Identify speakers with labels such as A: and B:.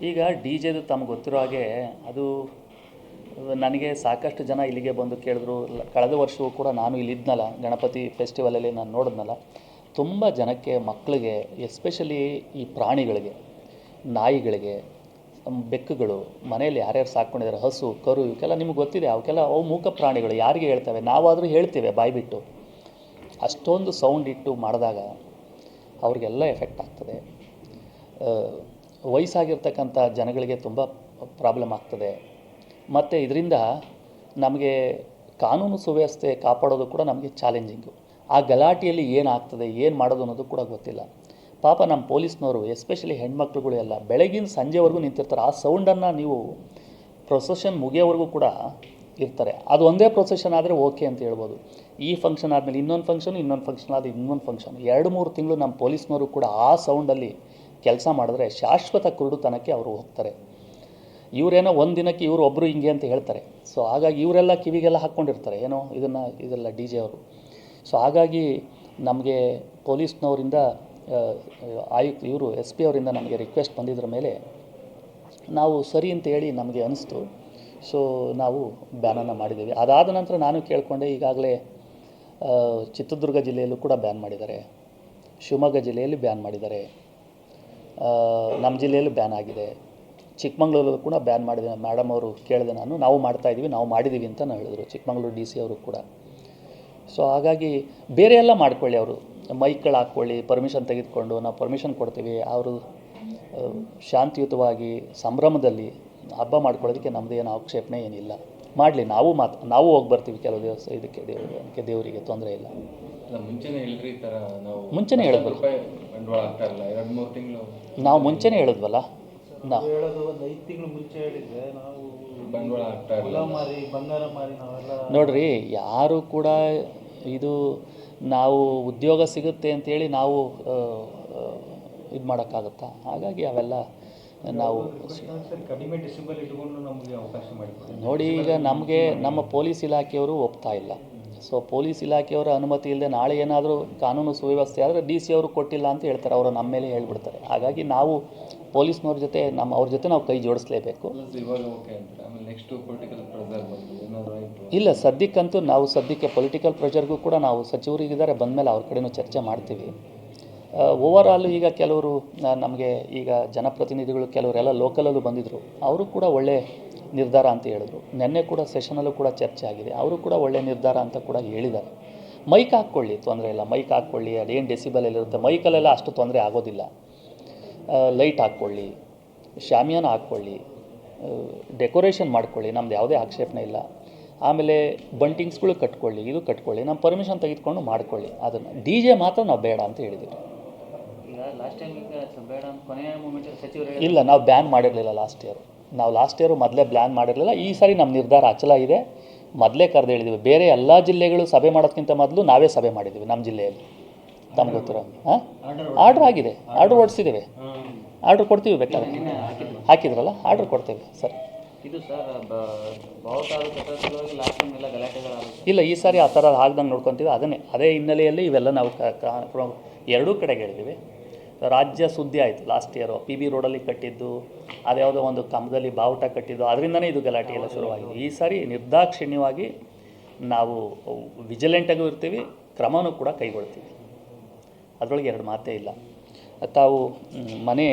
A: ಈಗ ಡಿ ಜೆದು ತಮ್ಗೆ ಗೊತ್ತಿರೋ ಹಾಗೆ ಅದು ನನಗೆ ಸಾಕಷ್ಟು ಜನ ಇಲ್ಲಿಗೆ ಬಂದು ಕೇಳಿದ್ರು. ಕಳೆದ ವರ್ಷವೂ ಕೂಡ ನಾನು ಇಲ್ಲಿದ್ನಲ್ಲ, ಗಣಪತಿ ಫೆಸ್ಟಿವಲಲ್ಲಿ ನಾನು ನೋಡಿದ್ನಲ್ಲ, ತುಂಬ ಜನಕ್ಕೆ, ಮಕ್ಕಳಿಗೆ, ಎಸ್ಪೆಷಲಿ ಈ ಪ್ರಾಣಿಗಳಿಗೆ, ನಾಯಿಗಳಿಗೆ, ಬೆಕ್ಕುಗಳು, ಮನೆಯಲ್ಲಿ ಯಾರ್ಯಾರು ಸಾಕ್ಕೊಂಡಿದ್ದಾರೆ, ಹಸು ಕರು, ಇವಕ್ಕೆಲ್ಲ ನಿಮ್ಗೆ ಗೊತ್ತಿದೆ. ಅವಕ್ಕೆಲ್ಲ ಅವು ಮೂಕ ಪ್ರಾಣಿಗಳು, ಯಾರಿಗೆ ಹೇಳ್ತವೆ? ನಾವಾದರೂ ಹೇಳ್ತೇವೆ ಬಾಯ್ಬಿಟ್ಟು. ಅಷ್ಟೊಂದು ಸೌಂಡ್ ಇಟ್ಟು ಮಾಡಿದಾಗ ಅವ್ರಿಗೆಲ್ಲ ಎಫೆಕ್ಟ್ ಆಗ್ತದೆ. ವಯಸ್ಸಾಗಿರ್ತಕ್ಕಂಥ ಜನಗಳಿಗೆ ತುಂಬ ಪ್ರಾಬ್ಲಮ್ ಆಗ್ತದೆ. ಮತ್ತು ಇದರಿಂದ ನಮಗೆ ಕಾನೂನು ಸುವ್ಯವಸ್ಥೆ ಕಾಪಾಡೋದು ಕೂಡ ನಮಗೆ ಚಾಲೆಂಜಿಂಗು. ಆ ಗಲಾಟೆಯಲ್ಲಿ ಏನಾಗ್ತದೆ, ಏನು ಮಾಡೋದು ಅನ್ನೋದು ಕೂಡ ಗೊತ್ತಿಲ್ಲ. ಪಾಪ ನಮ್ಮ ಪೊಲೀಸ್ನವರು, ಎಸ್ಪೆಷಲಿ ಹೆಣ್ಮಕ್ಳುಗಳು ಎಲ್ಲ ಬೆಳಗಿನ ಸಂಜೆವರೆಗೂ ನಿಂತಿರ್ತಾರೆ. ಆ ಸೌಂಡನ್ನು ನೀವು ಪ್ರೊಸೆಷನ್ ಮುಗಿಯೋವರೆಗೂ ಕೂಡ ಇರ್ತಾರೆ. ಅದು ಒಂದೇ ಪ್ರೊಸೆಷನ್ ಆದರೆ ಓಕೆ ಅಂತ ಹೇಳ್ಬೋದು. ಈ ಫಂಕ್ಷನ್ ಆದಮೇಲೆ ಇನ್ನೊಂದು ಫಂಕ್ಷನ್ ಆದ ಇನ್ನೊಂದು ಫಂಕ್ಷನ್, 2-3 ತಿಂಗಳು ನಮ್ಮ ಪೊಲೀಸ್ನವರು ಕೂಡ ಆ ಸೌಂಡಲ್ಲಿ ಕೆಲಸ ಮಾಡಿದ್ರೆ ಶಾಶ್ವತ ಕುರುಡುತನಕ್ಕೆ ಅವರು ಹೋಗ್ತಾರೆ. ಇವರೇನೋ ಒಂದು ದಿನಕ್ಕೆ ಇವರು ಒಬ್ಬರು ಹಿಂಗೆ ಅಂತ ಹೇಳ್ತಾರೆ. ಸೊ ಹಾಗಾಗಿ ಇವರೆಲ್ಲ ಕಿವಿಗೆಲ್ಲ ಹಾಕ್ಕೊಂಡಿರ್ತಾರೆ, ಏನೋ ಇದೆಲ್ಲ ಡಿ ಜೆ ಅವರು. ಸೊ ಹಾಗಾಗಿ ನಮಗೆ ಪೊಲೀಸ್ನವರಿಂದ ಇವರು ಎಸ್ ಪಿ ಅವರಿಂದ ನಮಗೆ ರಿಕ್ವೆಸ್ಟ್ ಬಂದಿದ್ರ ಮೇಲೆ ನಾವು ಸರಿ ಅಂತ ಹೇಳಿ ನಮಗೆ ಅನಿಸ್ತು. ಸೊ ನಾವು ಬ್ಯಾನನ್ನು ಮಾಡಿದ್ದೀವಿ. ಅದಾದ ನಂತರ ನಾನು ಕೇಳಿಕೊಂಡೆ, ಈಗಾಗಲೇ ಚಿತ್ರದುರ್ಗ ಜಿಲ್ಲೆಯಲ್ಲೂ ಕೂಡ ಬ್ಯಾನ್ ಮಾಡಿದ್ದಾರೆ, ಶಿವಮೊಗ್ಗ ಜಿಲ್ಲೆಯಲ್ಲಿ ಬ್ಯಾನ್ ಮಾಡಿದ್ದಾರೆ, ನಮ್ಮ ಜಿಲ್ಲೆಯಲ್ಲೂ ಬ್ಯಾನ್ ಆಗಿದೆ, ಚಿಕ್ಕಮಂಗ್ಳೂರಲ್ಲೂ ಕೂಡ ಬ್ಯಾನ್ ಮಾಡಿದೆ. ಮೇಡಮ್ ಅವರು ಕೇಳಿದೆ, ನಾವು ಮಾಡ್ತಾಯಿದ್ದೀವಿ, ನಾವು ಮಾಡಿದ್ದೀವಿ ಅಂತ ಹೇಳಿದ್ರು, ಚಿಕ್ಕಮಂಗ್ಳೂರು ಡಿ ಸಿ ಅವರು ಕೂಡ. ಸೊ ಹಾಗಾಗಿ ಬೇರೆ ಎಲ್ಲ ಮಾಡ್ಕೊಳ್ಳಿ, ಅವರು ಮೈಕ್ಗಳು ಹಾಕ್ಕೊಳ್ಳಿ, ಪರ್ಮಿಷನ್ ತೆಗೆದುಕೊಂಡು ನಾವು ಪರ್ಮಿಷನ್ ಕೊಡ್ತೀವಿ. ಅವರು ಶಾಂತಿಯುತವಾಗಿ ಸಂಭ್ರಮದಲ್ಲಿ ಹಬ್ಬ ಮಾಡ್ಕೊಳ್ಳೋದಕ್ಕೆ ನಮ್ಮದು ಏನು ಆಕ್ಷೇಪಣೆ ಏನಿಲ್ಲ, ಮಾಡಲಿ. ನಾವು ಹೋಗಿ ಬರ್ತೀವಿ ಕೆಲವು ದಿವಸ ಇದಕ್ಕೆ, ದೇವರಿಗೆ ತೊಂದರೆ ಇಲ್ಲ. ಮುಂಚೆನೇ ಹೇಳಿದ್ವಲ್ಲ ನಾವು ಮುಂಚೆನೇ ಹೇಳಿದ್ವಲ್ಲ ನೋಡ್ರಿ, ಯಾರು ಕೂಡ ಇದು ನಾವು ಉದ್ಯೋಗ ಸಿಗುತ್ತೆ ಅಂತೇಳಿ ನಾವು ಇದು ಮಾಡೋಕ್ಕಾಗುತ್ತಾ? ಹಾಗಾಗಿ ಅವೆಲ್ಲ ನಾವು ನೋಡಿ, ಈಗ ನಮಗೆ ನಮ್ಮ ಪೊಲೀಸ್ ಇಲಾಖೆಯವರು ಒಪ್ತಾ ಇಲ್ಲ. ಸೊ ಪೊಲೀಸ್ ಇಲಾಖೆಯವರ ಅನುಮತಿ ಇಲ್ಲದೆ ನಾಳೆ ಏನಾದರೂ ಕಾನೂನು ಸುವ್ಯವಸ್ಥೆ ಆದರೆ ಡಿ ಸಿ ಅವರು ಕೊಟ್ಟಿಲ್ಲ ಅಂತ ಹೇಳ್ತಾರೆ, ಅವರು ನಮ್ಮ ಮೇಲೆ ಹೇಳ್ಬಿಡ್ತಾರೆ. ಹಾಗಾಗಿ ನಾವು ಪೊಲೀಸ್ನವ್ರ ಜೊತೆ ಅವ್ರ ಜೊತೆ ನಾವು ಕೈ ಜೋಡಿಸ್ಲೇಬೇಕು. ಇಲ್ಲ, ಸದ್ಯಕ್ಕೆ ಪೊಲಿಟಿಕಲ್ ಪ್ರೆಷರ್ಗೂ ಕೂಡ ನಾವು ಸಚಿವರಿಗಿದ್ದಾರೆ, ಬಂದಮೇಲೆ ಅವ್ರ ಕಡೆನೂ ಚರ್ಚೆ ಮಾಡ್ತೀವಿ. ಓವರಾಲ್ ಈಗ ಕೆಲವರು ನಮಗೆ ಈಗ ಜನಪ್ರತಿನಿಧಿಗಳು ಕೆಲವರೆಲ್ಲ ಲೋಕಲಲ್ಲೂ ಬಂದಿದ್ದರು, ಅವರು ಕೂಡ ಒಳ್ಳೆ ನಿರ್ಧಾರ ಅಂತ ಹೇಳಿದ್ರು. ನಿನ್ನೆ ಕೂಡ ಸೆಷನಲ್ಲೂ ಕೂಡ ಚರ್ಚೆ ಆಗಿದೆ, ಅವರು ಕೂಡ ಒಳ್ಳೆ ನಿರ್ಧಾರ ಅಂತ ಕೂಡ ಹೇಳಿದ್ದಾರೆ. ಮೈಕ್ ಹಾಕ್ಕೊಳ್ಳಿ, ತೊಂದರೆ ಇಲ್ಲ, ಮೈಕ್ ಹಾಕ್ಕೊಳ್ಳಿ, ಅದೇನು ಡೆಸಿಬಲಲ್ಲಿರುತ್ತೆ, ಮೈಕಲ್ಲೆಲ್ಲ ಅಷ್ಟು ತೊಂದರೆ ಆಗೋದಿಲ್ಲ. ಲೈಟ್ ಹಾಕ್ಕೊಳ್ಳಿ, ಶಾಮಿಯಾನ ಹಾಕ್ಕೊಳ್ಳಿ, ಡೆಕೋರೇಷನ್ ಮಾಡ್ಕೊಳ್ಳಿ, ನಮ್ದು ಯಾವುದೇ ಆಕ್ಷೇಪಣೆ ಇಲ್ಲ. ಆಮೇಲೆ ಬಂಟಿಂಗ್ಸ್ಗಳು ಕಟ್ಕೊಳ್ಳಿ, ಇದು ಕಟ್ಕೊಳ್ಳಿ, ನಮ್ಮ ಪರ್ಮಿಷನ್ ತೆಗೆದುಕೊಂಡು ಮಾಡ್ಕೊಳ್ಳಿ. ಅದನ್ನು ಡಿ ಜೆ ಮಾತ್ರ ನಾವು ಬೇಡ ಅಂತ ಹೇಳಿದ್ದೀವಿ. ಇಲ್ಲ, ನಾವು ಬ್ಯಾನ್ ಮಾಡಿರಲಿಲ್ಲ ಲಾಸ್ಟ್ ಇಯರು ಮೊದಲೇ ಬ್ಯಾನ್ ಮಾಡಿರಲಿಲ್ಲ. ಈ ಸಾರಿ ನಮ್ಮ ನಿರ್ಧಾರ ಅಚಲ ಇದೆ, ಮೊದಲೇ ಕರೆದು ಹೇಳಿದ್ದೀವಿ. ಬೇರೆ ಎಲ್ಲ ಜಿಲ್ಲೆಗಳು ಸಭೆ ಮಾಡೋದಕ್ಕಿಂತ ಮೊದಲು ನಾವೇ ಸಭೆ ಮಾಡಿದ್ದೀವಿ ನಮ್ಮ ಜಿಲ್ಲೆಯಲ್ಲಿ, ತಮ್ಗೆ ಗೊತ್ತಿರೋ. ಆರ್ಡ್ರ್ ಆಗಿದೆ, ಆರ್ಡ್ರ್ ಹೊಡ್ಸಿದ್ದೇವೆ, ಆರ್ಡ್ರ್ ಕೊಡ್ತೀವಿ. ಬೇಕಾದ್ರೆ ಹಾಕಿದ್ರಲ್ಲ, ಆರ್ಡ್ರ್ ಕೊಡ್ತೇವೆ. ಸರಿ, ಇಲ್ಲ, ಈ ಸಾರಿ ಆ ಥರ ಆಗ್ದಂಗೆ ನೋಡ್ಕೊತೀವಿ. ಅದೇ ಹಿನ್ನೆಲೆಯಲ್ಲಿ ಇವೆಲ್ಲ ನಾವು ಎರಡೂ ಕಡೆಗೆ ಹೇಳಿದ್ದೀವಿ. ರಾಜ್ಯ ಸುದ್ದಿ ಆಯಿತು ಲಾಸ್ಟ್ ಇಯರು, PB ರೋಡಲ್ಲಿ ಕಟ್ಟಿದ್ದು, ಅದ್ಯಾವುದೋ ಒಂದು ಕಂಬದಲ್ಲಿ ಬಾವುಟ ಕಟ್ಟಿದ್ದು, ಅದರಿಂದನೇ ಇದು ಗಲಾಟೆ ಎಲ್ಲ ಶುರುವಾಗಿದೆ. ಈ ಸಾರಿ ನಿರ್ದಾಕ್ಷಿಣ್ಯವಾಗಿ ನಾವು ವಿಜಿಲೆಂಟಾಗೂ ಇರ್ತೀವಿ, ಕ್ರಮವೂ ಕೂಡ ಕೈಗೊಳ್ತೀವಿ. ಅದರೊಳಗೆ ಎರಡು ಮಾತೇ ಇಲ್ಲ. ತಾವು ಮನೆ